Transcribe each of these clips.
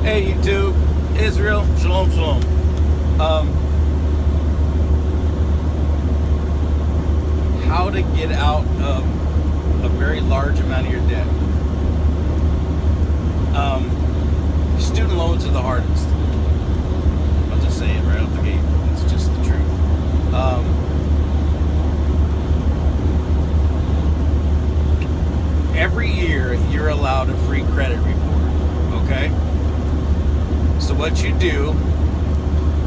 Hey YouTube, Israel, shalom, shalom. How to get out of a very large amount of your debt. Student loans are the hardest. I'll just say it right out the gate. It's just the truth. Every year you're allowed a free credit report, okay? So what you do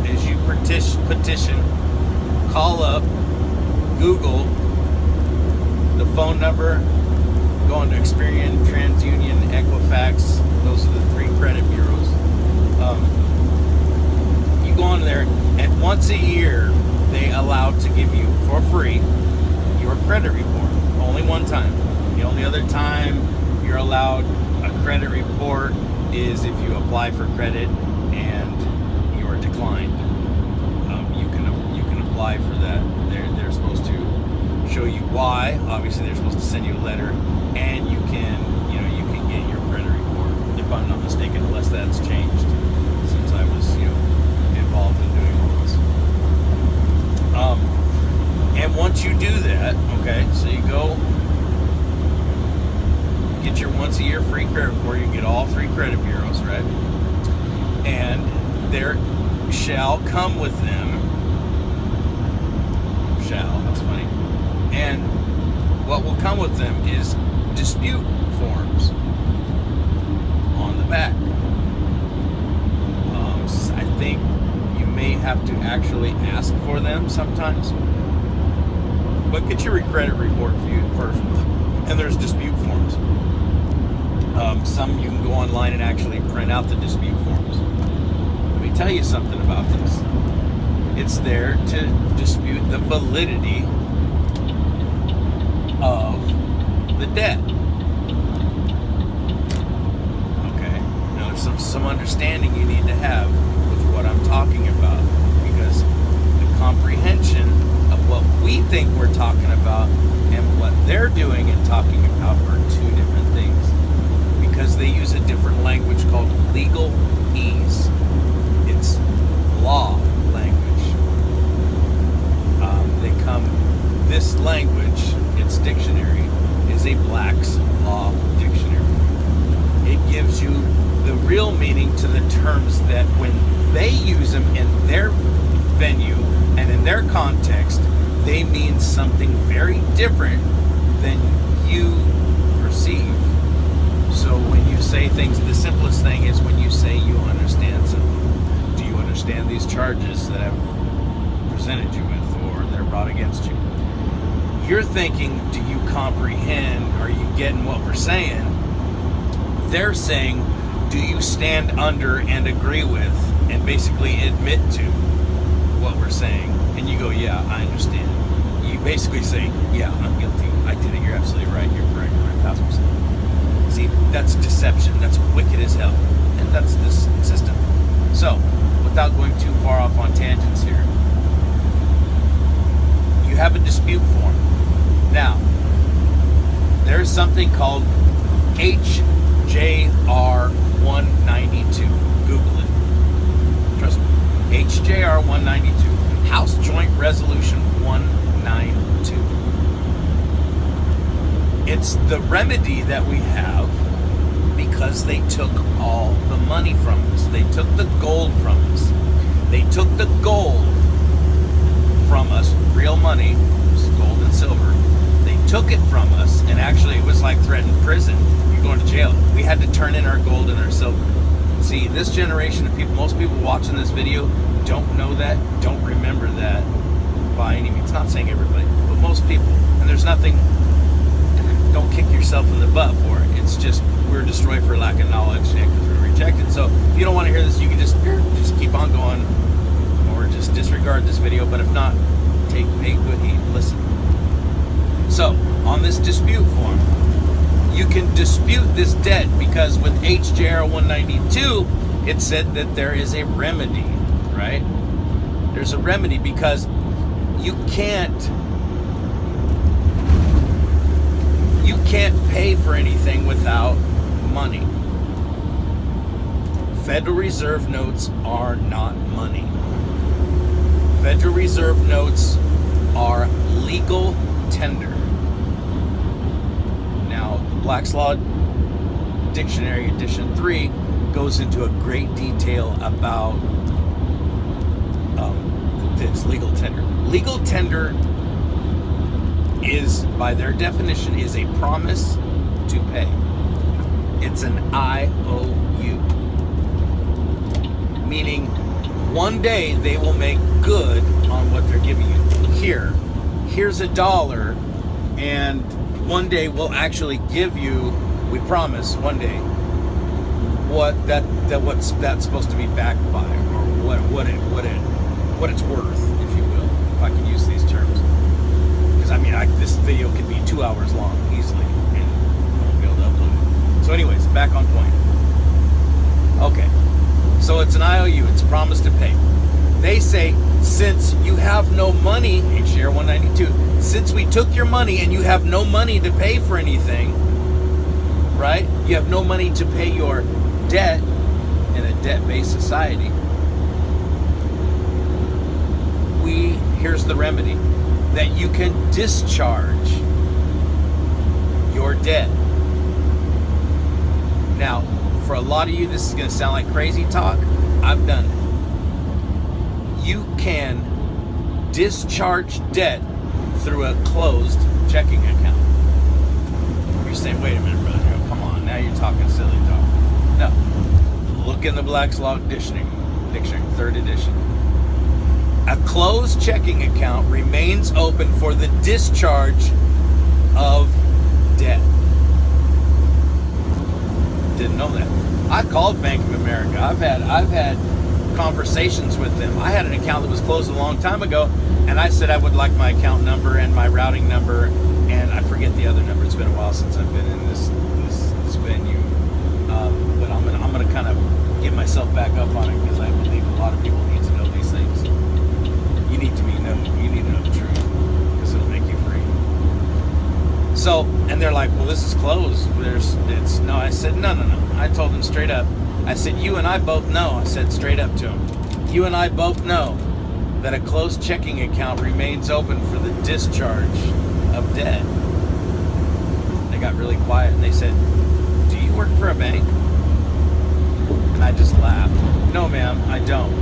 is you petition, call up, Google the phone number, go on to Experian, TransUnion, Equifax. Those are the three credit bureaus. You go on there, and once a year they allow to give you for free your credit report. Only one time. The only other time you're allowed a credit report is if you apply for credit and you are declined. You can apply for that. They're supposed to show you why. Obviously, they're supposed to send you a letter, and you can get your credit report. If I'm not mistaken, unless that's changed since I was involved in doing all this. And once you do that, okay, so you go get your once a year free credit report. You get all three credit bureaus, right? And there shall come with them. That's funny. And what will come with them is dispute forms on the back. I think you may have to actually ask for them sometimes. But get your credit report viewed first. And there's dispute forms. Some you can go online and actually print out the dispute forms. Let me tell you something about this. It's there to dispute the validity of the debt. Okay. Now there's some understanding you need to have with what I'm talking about, because the comprehension of what we think we're talking about and what they're doing and talking about are two different things, because they use a different language called legalese. It's law language. This language, its dictionary, is a Black's Law Dictionary. It gives you the real meaning to the terms that when they use them in their venue and in their context, they mean something very different than you perceive. So when you say things, the simplest thing is when you say you understand something. Do you understand these charges that I've presented you with or they're brought against you? You're thinking, do you comprehend? Are you getting what we're saying? They're saying, do you stand under and agree with and basically admit to what we're saying? And you go, yeah, I understand. You basically say, yeah, I'm guilty. I did it. You're absolutely right. You're correct. You're 1,000%. See, that's deception. That's wicked as hell. And that's this system. So, without going too far off on tangents here, you have a dispute form. Now, there's something called HJR 192. Google it. Trust me. HJR 192. House Joint Resolution 192. It's the remedy that we have because they took all the money from us. They took the gold from us. They took the gold from us, real money, gold and silver. They took it from us, and actually it was like threatened prison. You're going to jail. We had to turn in our gold and our silver. See, this generation of people, most people watching this video don't know that, don't remember that by any means. Not saying everybody, but most people. And there's nothing, don't kick yourself in the butt for it. It's just, we're destroyed for lack of knowledge and because we're rejected. So if you don't want to hear this, you can just keep on going or just disregard this video. But if not, take good heed. Listen. So, on this dispute form, you can dispute this debt because with HJR 192, it said that there is a remedy, right? There's a remedy because you can't pay for anything without money. Federal Reserve notes are not money. Federal Reserve notes are legal tender. Now, Black's Law Dictionary Edition 3 goes into a great detail about this legal tender. Legal tender is, by their definition, is a promise to pay. It's an IOU, meaning one day they will make good on what they're giving you. Here's $1, and one day we'll actually give you, we promise one day, what's that's supposed to be backed by, or what it's worth, if you will, if I can use these terms. Because I mean, this video could be 2 hours long easily, and I won't be able to upload it. So, anyways, back on point. Okay, so it's an IOU. It's a promise to pay. They say, since you have no money, HDR 192, since we took your money and you have no money to pay for anything, right? You have no money to pay your debt in a debt-based society. Here's the remedy, that you can discharge your debt. Now, for a lot of you, this is going to sound like crazy talk. I've done it. You can discharge debt through a closed checking account. You're saying, wait a minute, brother. Oh, come on, now you're talking silly talk. No. Look in the Black's Law Dictionary, 3rd edition. A closed checking account remains open for the discharge of debt. Didn't know that. I called Bank of America. I've had conversations with them. I had an account that was closed a long time ago, and I said I would like my account number and my routing number, and I forget the other number. It's been a while since I've been in this venue, but I'm gonna kind of get myself back up on it, because I believe a lot of people need to know these things. You need to know the truth, because it'll make you free. So, and they're like, well, this is closed. No. I said, no. I told them straight up. I said, you and I both know. I said straight up to them, you and I both know that a closed checking account remains open for the discharge of debt. They got really quiet, and they said, do you work for a bank? And I just laughed. No, ma'am, I don't.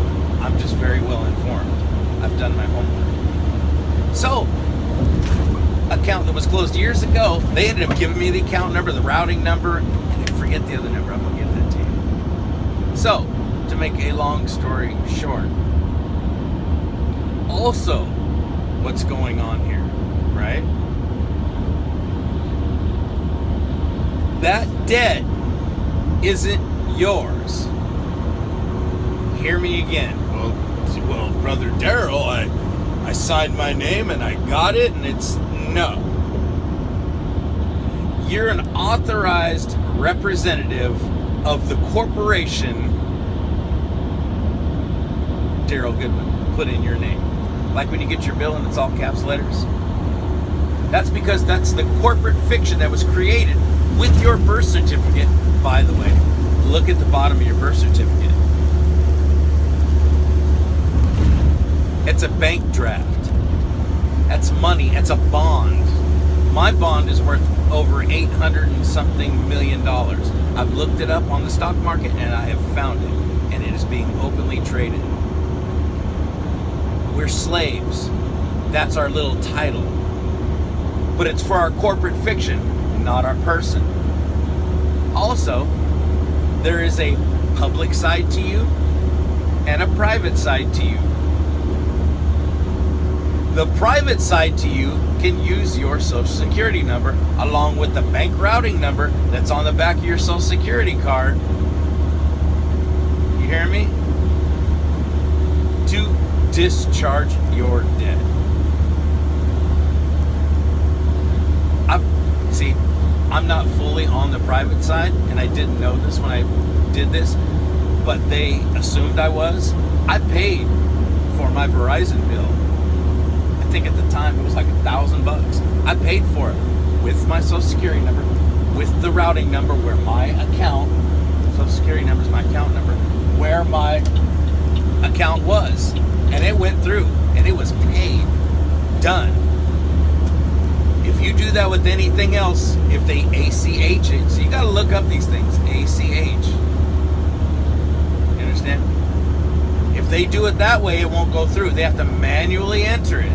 I'm just very well informed. I've done my homework. So, account that was closed years ago, they ended up giving me the account number, the routing number, and I forget the other number. I'm going to give that to you. So, to make a long story short, also, what's going on here, right? That debt isn't yours. Hear me again. Well, Brother Daryl, I signed my name and I got it, and it's no. You're an authorized representative of the corporation Daryl Goodman. Put in your name. Like when you get your bill and it's all caps letters. That's because that's the corporate fiction that was created with your birth certificate. By the way, look at the bottom of your birth certificate. It's a bank draft. That's money. It's a bond. My bond is worth over $800 and something million. I've looked it up on the stock market, and I have found it, and it is being openly traded. We're slaves. That's our little title. But it's for our corporate fiction, not our person. Also, there is a public side to you and a private side to you. The private side to you can use your Social Security number along with the bank routing number that's on the back of your Social Security card. You hear me? To discharge your debt. I'm not fully on the private side, and I didn't know this when I did this, but they assumed I was. I paid for my Verizon bill. I think at the time it was like $1,000. I paid for it with my Social Security number, with the routing number where my account, Social Security number is my account number, account was. And it went through, and it was paid. Done. If you do that with anything else, if they ACH it, so you got to look up these things, ACH. You understand? If they do it that way, it won't go through. They have to manually enter it.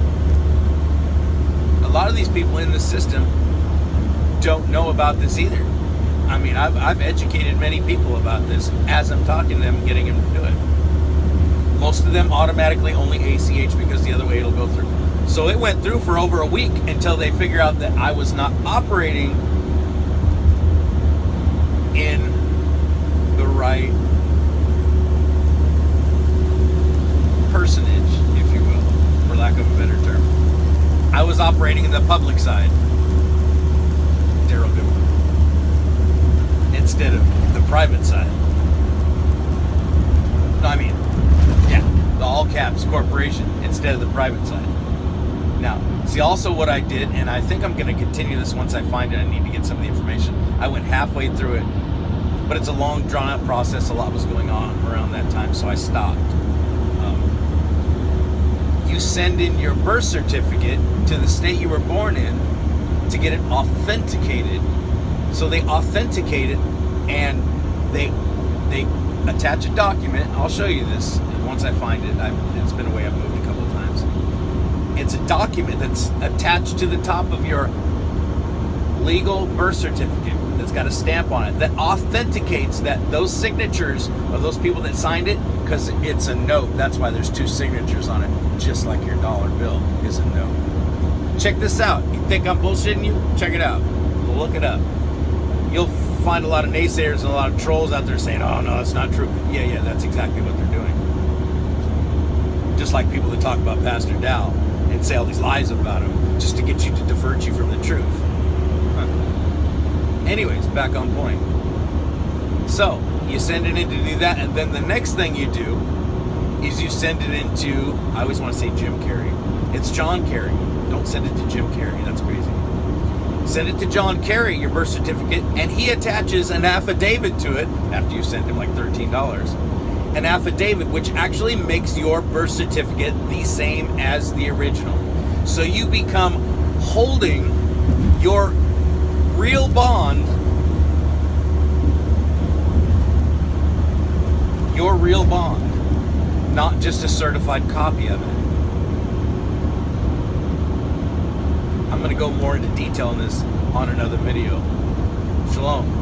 A lot of these people in the system don't know about this either. I mean, I've educated many people about this as I'm talking to them and getting them to do it. Most of them automatically only ACH because the other way it'll go through. So it went through for over a week until they figure out that I was not operating in the right personage, if you will, for lack of a better term. I was operating in the public side. Daryl Goodwin. Instead of the private side. No, I mean, yeah, the all caps corporation instead of the private side. Now, see also what I did, and I think I'm going to continue this once I find it. I need to get some of the information. I went halfway through it, but it's a long, drawn-out process. A lot was going on around that time, so I stopped. You send in your birth certificate to the state you were born in to get it authenticated. So they authenticate it, and they attach a document. I'll show you this once I find it. It's been away. I've moved a couple of times. It's a document that's attached to the top of your legal birth certificate that's got a stamp on it that authenticates that those signatures of those people that signed it, because it's a note. That's why there's two signatures on it, just like your dollar bill is a note. Check this out. You think I'm bullshitting you? Check it out. Look it up. You'll find a lot of naysayers and a lot of trolls out there saying, oh no, that's not true. Yeah, that's exactly what they're doing. Just like people that talk about Pastor Dow and say all these lies about him just to get you to divert you from the truth. Huh. Anyways, back on point. So, you send it in to do that, and then the next thing you do is you send it into, I always want to say Jim Carrey. It's John Kerry. Don't send it to Jim Carrey. That's crazy. Send it to John Kerry, your birth certificate, and he attaches an affidavit to it after you send him like $13. An affidavit which actually makes your birth certificate the same as the original. So you become holding your real bond, not just a certified copy of it. I'm going to go more into detail on this on another video. Shalom.